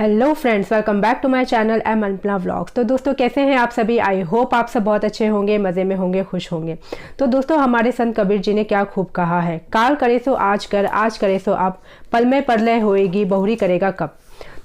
Hello friends, welcome back to my channel M Anpala vlogs. तो दोस्तों कैसे हैं आप सभी। आई होप आप सब बहुत अच्छे होंगे, मज़े में होंगे, खुश होंगे। तो दोस्तों हमारे संत कबीर जी ने क्या खूब कहा है, काल करे सो आज कर, आज करे सो अब, पल में परलय होएगी, बहुरी करेगा कब।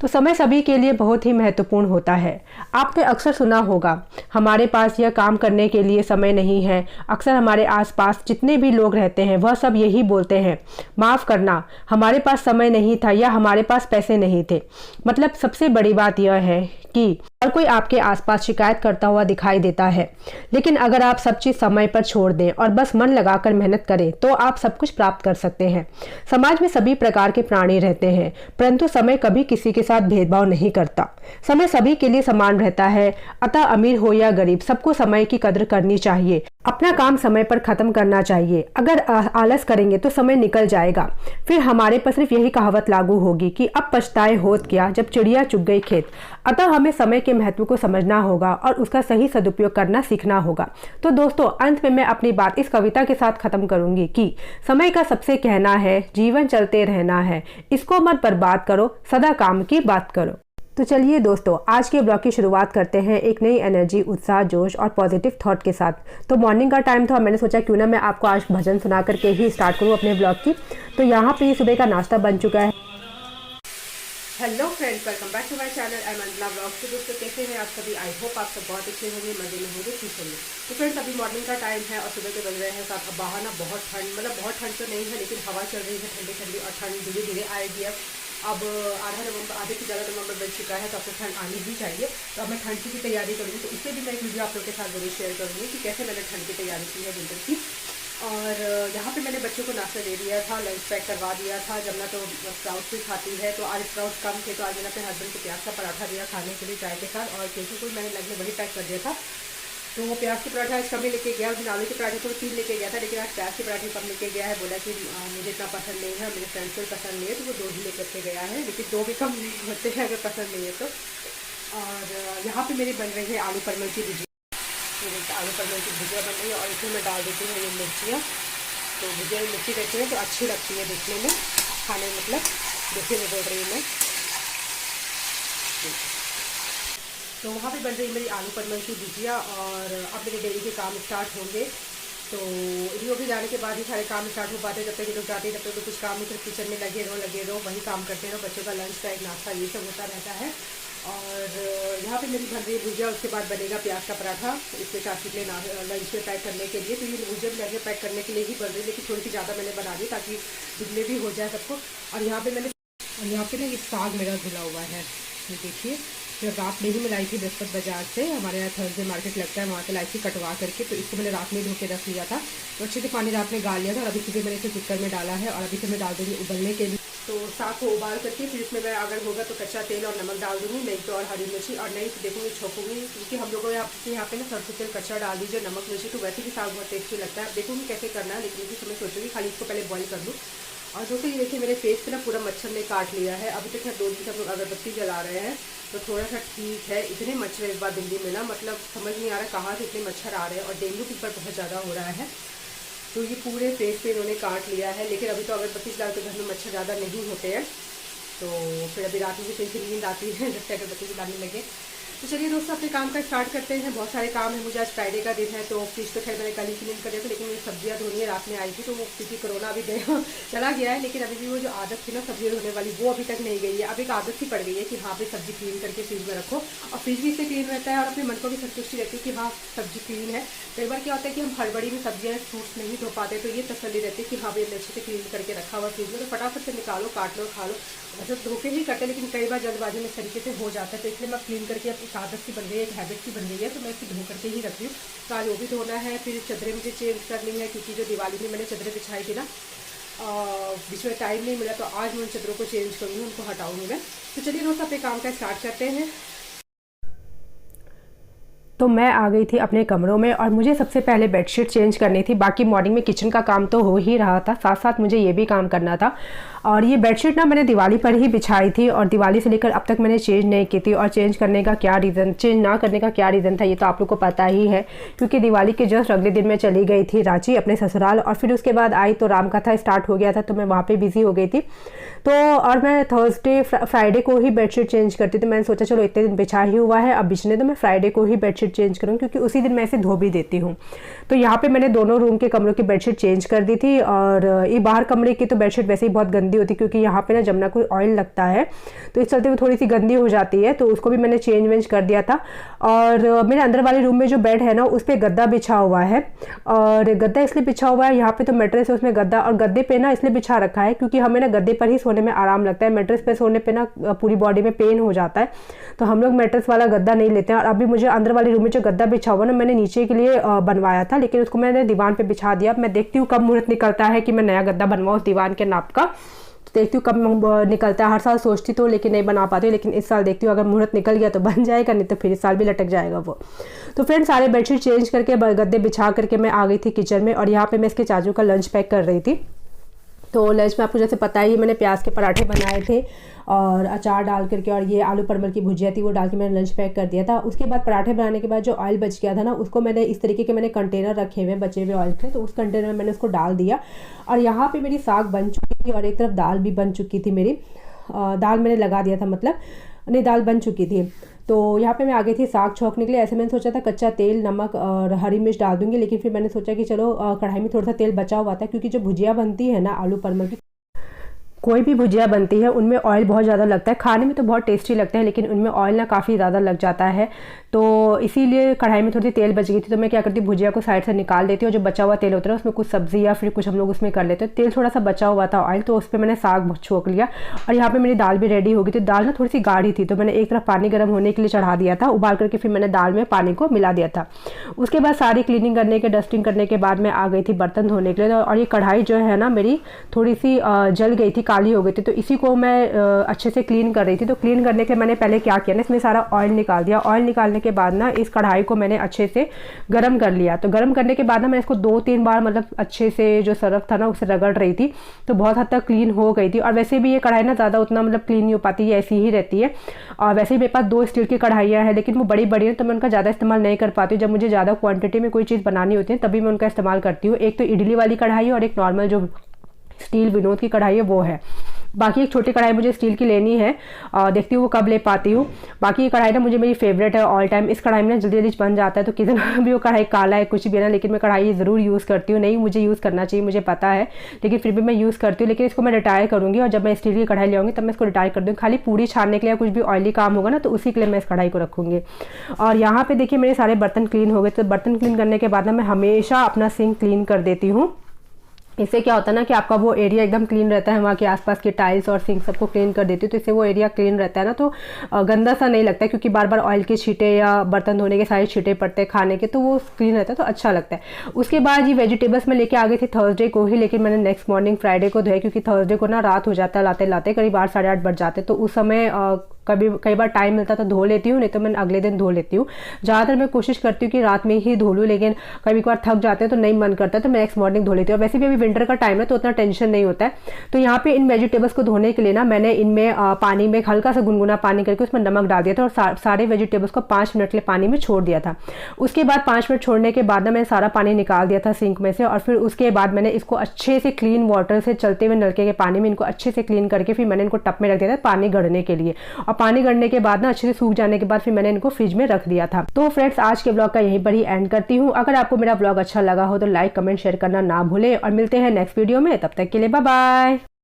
तो समय सभी के लिए बहुत ही महत्वपूर्ण होता है। आपने अक्सर सुना होगा, हमारे पास यह काम करने के लिए समय नहीं है। अक्सर हमारे आसपास जितने भी लोग रहते हैं वह सब यही बोलते हैं, माफ़ करना, हमारे पास समय नहीं था या हमारे पास पैसे नहीं थे। मतलब सबसे बड़ी बात यह है कि हर कोई आपके आसपास शिकायत करता हुआ दिखाई देता है, लेकिन अगर आप सब चीज़ समय पर छोड़ दें और बस मन लगाकर मेहनत करें तो आप सब कुछ प्राप्त कर सकते हैं। समाज में सभी प्रकार के प्राणी रहते हैं, परंतु समय कभी किसी के साथ भेदभाव नहीं करता। समय सभी के लिए समान रहता है। अतः अमीर हो या गरीब, सबको समय की कदर करनी चाहिए। अपना काम समय पर खत्म करना चाहिए। अगर आलस करेंगे तो समय निकल जाएगा। फिर हमारे पर सिर्फ यही कहावत लागू होगी कि अब पछताए होत क्या, जब चिड़िया चुग गई खेत। अतः हमें समय के महत्व को समझना होगा और उसका सही सदुपयोग करना सीखना होगा। तो दोस्तों अंत में मैं अपनी बात इस कविता के साथ खत्म करूंगी कि समय का सबसे कहना है, जीवन चलते रहना है, इसको मत बर्बाद करो, सदा काम की बात करो। तो चलिए दोस्तों आज के ब्लॉग की शुरुआत करते हैं एक नई एनर्जी, उत्साह, जोश और पॉजिटिव थॉट के साथ। तो मॉर्निंग का टाइम था, मैंने सोचा क्यों ना मैं आपको आज भजन सुना करके ही स्टार्ट करूं अपने ब्लॉग की। तो यहाँ पे सुबह का नाश्ता बन चुका है। Hello friends, welcome back to my channel M Anpala vlogs. तो दोस्तों कैसे हैं आप सभी। आई होप आप सब बहुत अच्छे होंगे, मजे में होंगे, खुश होंगे। तो फ्रेंड्स अभी मॉर्निंग का टाइम है और सुबह के बज रहे हैं 7। अब बाहर ना बहुत ठंड, मतलब बहुत ठंड तो नहीं है लेकिन हवा चल रही है ठंडी ठंडी, और ठंड धीरे धीरे आएगी। अब आधा नवंबर, आधे से ज़्यादा नवंबर बज चुका है, तो अब तो ठंड आनी ही चाहिए। तो अब मैं ठंड की तैयारी करूँगी, तो इससे भी मैं एक वीडियो आप लोग के साथ जरूर शेयर करूँगी कि कैसे मैंने ठंड की तैयारी की है विंटर की। और यहाँ पे मैंने बच्चों को नाश्ता दे दिया था, लंच पैक करवा दिया था। जमुना तो स्प्राउट्स भी खाती है, तो आज स्प्राउट्स कम थे, तो आज मैंने अपने हस्बैंड को प्याज का पराठा दिया खाने के लिए चाय के साथ, और केसर को मैंने लग में वही पैक कर दिया था। तो वो प्याज के पराठा आज कम ही लेके गया। उस दिन आलू के पराठे को 3 लेके गया था, लेकिन आज प्याज के पराठे कम लेके गया है। बोला कि मुझे इतना पसंद नहीं है, मेरे फ्रेंड्स को पसंद नहीं है, तो वो 2 ही लेकर के गया है। लेकिन 2 भी कम नहीं होते हैं अगर पसंद नहीं है तो। और यहाँ पे मेरी बन रही है आलू परवल की भुजिया। आलू परवल की भुजिया बन रही है और इसमें मैं डाल देती हूँ ये मिर्चियाँ। तो भुजिया में मिर्ची रहती है तो अच्छी लगती है देखने में, खाने में, मतलब देखने में बोल रही हूँ मैं। तो वहाँ पे बन रही है मेरी आलू परवल की भुजिया। और अब मेरे डेली के काम स्टार्ट होंगे। तो इन लोग के जाने के बाद ही सारे काम स्टार्ट हो पाते हैं। जब तक ये लोग जाते हैं तब तक तो कुछ काम नहीं, सिर्फ किचन में लगे रहो, वही काम करते रहो। बच्चों का लंच का एक नाश्ता ये सब होता रहता है। और यहाँ पे मेरी बन रही है भुजिया, उसके बाद बनेगा प्याज का पराठा इसके साथ के लिए लंच में पैक करने के लिए। तो ये भुजिया लंच में पैक करने के लिए ही बन रही है, लेकिन थोड़ी सी ज़्यादा मैंने बना दी ताकि डिले भी हो जाए सबको। और यहाँ पे ना ये साग मेरा धुला हुआ है, ये देखिए। फिर रात में ही मैं लाई थी बृहस्पति बाजार से, हमारे यहाँ थर्सडे मार्केट लगता है, वहाँ से लाई थी कटवा करके। तो इसको मैंने रात में धो के रख लिया था, तो अच्छे से पानी रात में गाल लिया था। और अभी सुबह मैंने इसे कुकर में डाला है और अभी से मैं डाल दूँगी उबलने के लिए। तो साग को उबाल करके फिर इसमें मैं अगर होगा तो कच्चा तेल और नमक डाल दूँगी, नहीं तो और हरी मिर्ची, और नहीं तो देखूँगी छोंकूँगी, क्योंकि हम लोगों यहाँ पे ना सरसों तेल कच्चा डाल दीजिए, नमक मिर्ची, तो वैसे भी साग बहुत टेस्टी लगता है। अब देखूँगी कैसे करना है, लेकिन इसी समय सोचूँगी खाली इसको पहले बॉईल कर दूँ। और दोस्तों ये देखिए मेरे फेस पे ना पूरा मच्छर ने काट लिया है। अभी तक 2 दिन से हम लोग अगरबत्ती जला रहे हैं, तो थोड़ा सा ठीक है। इतने मच्छर इस बार दिल्ली में ना, मतलब समझ नहीं आ रहा कहाँ से इतने मच्छर आ रहे हैं, और डेंगू भी पर बहुत ज़्यादा हो रहा है। तो ये पूरे फेस पे इन्होंने काट लिया है। लेकिन अभी तो अगरबत्ती जला के घर में मच्छर ज़्यादा नहीं होते हैं। तो फिर अभी रात में भी कहीं नींद आती है जब से अगरबत्ती जलाने लगे। तो चलिए दोस्तों अपने काम का स्टार्ट करते हैं। बहुत सारे काम है मुझे, आज फ्राइडे का दिन है। तो फ्रिज तो खैर मैंने कल ही क्लीन कर दिया था, लेकिन मेरी सब्जियां धोनी है, रात में आई थी तो वो, क्योंकि कोरोना अभी गया चला गया है, लेकिन अभी भी वो जो आदत थी ना सब्जियां धोने वाली, वो अभी तक नहीं गई है। अब एक आदत सी पड़ गई है कि हाँ भाई सब्जी क्लीन करके फ्रिज में रखो, और फ्रिज भी इससे क्लीन रहता है और अपने मन को भी संतुष्टि रहती है कि हाँ सब्जी क्लीन है। कई बार क्या होता है कि हम हड़बड़ी में सब्जियां फ्रूट्स नहीं धो पाते, तो ये तसल्ली रहती है कि हाँ भाई अच्छे से क्लीन करके रखा हुआ फ्रिज में, तो फटाफट से निकालो, काट लो, खा लो। वैसे धोके ही करते, लेकिन कई बार जल्दबाजी में इस तरीके से हो जाता है, तो इसलिए मैं क्लीन करके अब एक आदत सी बन गई है, एक हैबिट सी बन गई है, तो मैं इसे धो करके ही रख रही हूँ। तो आज वो भी धोना है। फिर चदरें मुझे चेंज करनी है, क्योंकि जो दिवाली में मैंने चदरें बिछाई थी ना, बीच में टाइम नहीं मिला, तो आज मैं उन चदरों को चेंज करूँगी, उनको हटाऊँगी मैं। तो चलिए दोस्तों अपने काम का स्टार्ट करते हैं। तो मैं आ गई थी अपने कमरों में और मुझे सबसे पहले बेडशीट चेंज करनी थी। बाकी मॉर्निंग में किचन का काम तो हो ही रहा था, साथ साथ मुझे ये भी काम करना था। और ये बेडशीट ना मैंने दिवाली पर ही बिछाई थी और दिवाली से लेकर अब तक मैंने चेंज नहीं की थी। और चेंज करने का क्या रीज़न, चेंज ना करने का क्या रीज़न था ये तो आप लोग को पता ही है, क्योंकि दिवाली के जस्ट अगले दिन मैं चली गई थी रांची अपने ससुराल, और फिर उसके बाद आई तो रामकथा स्टार्ट हो गया था, तो मैं वहाँ पर बिज़ी हो गई थी। तो और मैं थर्सडे फ्राइडे को ही बेडशीट चेंज करती, तो मैंने सोचा चलो इतने दिन बिछा ही हुआ है, अब बिछने तो मैं फ्राइडे को ही बेडशीट चेंज करूँ, क्योंकि उसी दिन मैं इसे धो भी देती हूँ। तो यहाँ पे मैंने दोनों रूम के कमरों की बेडशीट चेंज कर दी थी। और ये बाहर कमरे की तो बेडशीट वैसे ही बहुत गंदी होती है, क्योंकि यहाँ पे ना जमुना को ऑयल लगता है, तो इस चलते वो थोड़ी सी गंदी हो जाती है, तो उसको भी मैंने चेंज वेंज कर दिया था। और मेरे अंदर वाले रूम में जो बेड है ना उस पर गद्दा बिछा हुआ है, और गद्दा इसलिए बिछा हुआ है, यहाँ पे तो मैट्रेस है उसमें गद्दा, और गद्दे पे ना इसलिए बिछा रखा है क्योंकि हमें ना गद्दे पर ही सोने में आराम लगता है, मैट्रेस पे सोने पे ना पूरी बॉडी में पेन हो जाता है, तो हम लोग मैट्रेस वाला गद्दा नहीं लेते हैं। और अभी मुझे अंदर वाले रूम में जो गद्दा बिछा हुआ ना मैंने नीचे के लिए बनवाया था, लेकिन उसको मैंने दीवान पे बिछा दिया। मैं देखती हूँ कब मुहूर्त निकलता है कि मैं नया गद्दा बनवाऊँ उस दीवान के नाप का, तो देखती हूँ कब निकलता है। हर साल सोचती तो लेकिन नहीं बना पाती, लेकिन इस साल देखती हूँ अगर मुहूर्त निकल गया तो बन जाएगा, नहीं तो फिर इस साल भी लटक जाएगा वो। तो फ्रेंड्स सारे बेडशीट चेंज करके गद्दे बिछा करके मैं आ गई थी किचन में, और यहाँ पे मैं इसके चाचू का लंच पैक कर रही थी। तो लंच में आपको जैसे पता ही मैंने प्याज के पराठे बनाए थे और अचार डाल करके, और ये आलू परवल की भुजिया थी वो डाल के मैंने लंच पैक कर दिया था। उसके बाद पराठे बनाने के बाद जो ऑयल बच गया था ना उसको मैंने इस तरीके के मैंने कंटेनर रखे हुए बचे हुए ऑयल के, तो उस कंटेनर में मैंने उसको डाल दिया। और यहाँ पे मेरी साग बन चुकी थी और एक तरफ दाल भी बन चुकी थी मेरी, दाल मैंने लगा दिया था, मतलब नहीं दाल बन चुकी थी। तो यहाँ पे मैं आ गई थी साग छौंकने के लिए। ऐसे मैंने सोचा था कच्चा तेल, नमक और हरी मिर्च डाल दूंगी, लेकिन फिर मैंने सोचा कि चलो कढ़ाई में थोड़ा सा तेल बचा हुआ था, क्योंकि जो भुजिया बनती है ना आलू परवल की, कोई भी भुजिया बनती है उनमें ऑयल बहुत ज़्यादा लगता है, खाने में तो बहुत टेस्टी लगता है लेकिन उनमें ऑयल ना काफ़ी ज़्यादा लग जाता है। तो इसीलिए कढ़ाई में थोड़ी तेल बच गई थी, तो मैं क्या करती हूँ भुजिया को साइड से निकाल देती हूँ, जो बचा हुआ तेल होता है उसमें कुछ सब्जी या फिर कुछ हम लोग उसमें कर लेते हैं। तेल थोड़ा सा बचा हुआ था ऑयल, तो उस पर मैंने साग छोंक लिया। और यहाँ पर मेरी दाल भी रेडी हो गई थी। दाल ना थोड़ी सी गाढ़ी थी, तो मैंने एक तरफ पानी गर्म होने के लिए चढ़ा दिया था, उबाल करके फिर मैंने दाल में पानी को मिला दिया था। उसके बाद सारी क्लीनिंग करने के डस्टिंग करने के बाद मैं आ गई थी बर्तन धोने के लिए। और ये कढ़ाई जो है ना मेरी थोड़ी सी जल गई थी, काली हो गई थी, तो इसी को मैं अच्छे से क्लीन कर रही थी। तो क्लीन करने के मैंने पहले क्या किया ना, इसमें सारा ऑयल निकाल दिया। ऑयल निकालने के बाद ना इस कढ़ाई को मैंने अच्छे से गर्म कर लिया। तो गर्म करने के बाद ना मैं इसको 2-3 बार मतलब अच्छे से जो सरफ था ना उसे रगड़ रही थी, तो बहुत हद तक क्लीन हो गई थी। और वैसे भी ये कढ़ाई ना ज़्यादा उतना मतलब क्लीन नहीं हो पाती है, ऐसी ही रहती है। और वैसे ही मेरे पास 2 स्टील की कढ़ाइयाँ हैं, लेकिन वो बड़ी बड़ी हैं तो मैं उनका ज़्यादा इस्तेमाल नहीं कर पाती हूँ। जब मुझे ज़्यादा क्वांटिटी में कोई चीज़ बनानी होती है तभी मैं उनका इस्तेमाल करती हूँ। एक तो इडली वाली कढ़ाई है और एक नॉर्मल जो स्टील विनोद की कढ़ाई है वो है। बाकी एक छोटी कढ़ाई मुझे स्टील की लेनी है, देखती हूँ वो कब ले पाती हूँ। बाकी ये कढ़ाई ना मुझे मेरी फेवरेट है ऑल टाइम। इस कढ़ाई में ना जल्दी जल्दी बन जाता है, तो कितना भी वो कढ़ाई काला है कुछ भी है ना, लेकिन मैं कढ़ाई ज़रूर यूज़ करती हूँ। नहीं मुझे यूज़ करना चाहिए मुझे पता है, लेकिन फिर भी मैं यूज़ करती हूँ। लेकिन इसको मैं रिटायर करूँगी, और जब मैं स्टील की कढ़ाई ले आऊँगी तब मैं इसको रिटायर कर दूँगी। खाली पूरी छानने के लिए कुछ भी ऑयली काम होगा ना तो उसी के लिए मैं इस कढ़ाई को रखूँगी। और यहाँ पर देखिए मेरे सारे बर्तन क्लीन हो गए। तो बर्तन क्लीन करने के बाद ना मैं हमेशा अपना सिंक क्लीन कर देती हूँ। इससे क्या होता है ना कि आपका वो एरिया एकदम क्लीन रहता है, वहाँ के आसपास की टाइल्स और सिंक सबको क्लीन कर देती हूँ, तो इससे वो एरिया क्लीन रहता है ना, तो गंदा सा नहीं लगता है, क्योंकि बार बार ऑयल के छींटे या बर्तन धोने के सारे छींटे पड़ते हैं खाने के, तो वो क्लीन रहता है तो अच्छा लगता है। उसके बाद ये वेजिटेबल्स मैं लेके आ गई थी थर्सडे को ही, लेकिन मैंने नेक्स्ट मॉर्निंग फ्राइडे को धोया, क्योंकि थर्सडे को ना रात हो जाता है लाते लाते, करीब 8 साढ़े 8 बज जाते, तो उस समय कई बार टाइम मिलता तो धो लेती हूँ, नहीं तो मैं अगले दिन धो लेती हूँ। ज़्यादातर मैं कोशिश करती हूँ कि रात में ही धो लूँ, लेकिन कभी कभार थक जाते हैं तो नहीं मन करता तो मैं नेक्स्ट मॉर्निंग धो लेती हूँ। वैसे भी अभी विंटर का टाइम है तो उतना टेंशन नहीं होता है। तो यहाँ पे इन वेजिटेबल्स को धोने के लिए ना मैंने इनमें पानी में हल्का सा गुनगुना पानी करके उसमें नमक डाल दिया था, और सारे वेजिटेबल्स को 5 मिनट के लिए पानी में छोड़ दिया था। उसके बाद 5 मिनट छोड़ने के बाद ना मैंने सारा पानी निकाल दिया था सिंक में से, और फिर उसके बाद मैंने इसको अच्छे से क्लीन वाटर से चलते हुए नलके के पानी में इनको अच्छे से क्लीन करके फिर मैंने इनको टब में रख दिया था पानी गड़ने के लिए। और पानी गड़ने के बाद ना अच्छे से सूख जाने के बाद फिर मैंने इनको फ्रिज में रख दिया था। तो फ्रेंड्स आज के ब्लॉग का यहीं पर ही एंड करती हूँ। अगर आपको मेरा ब्लॉग अच्छा लगा हो तो लाइक कमेंट शेयर करना ना भूले, और मिलते हैं नेक्स्ट वीडियो में। तब तक के लिए बाय बाय।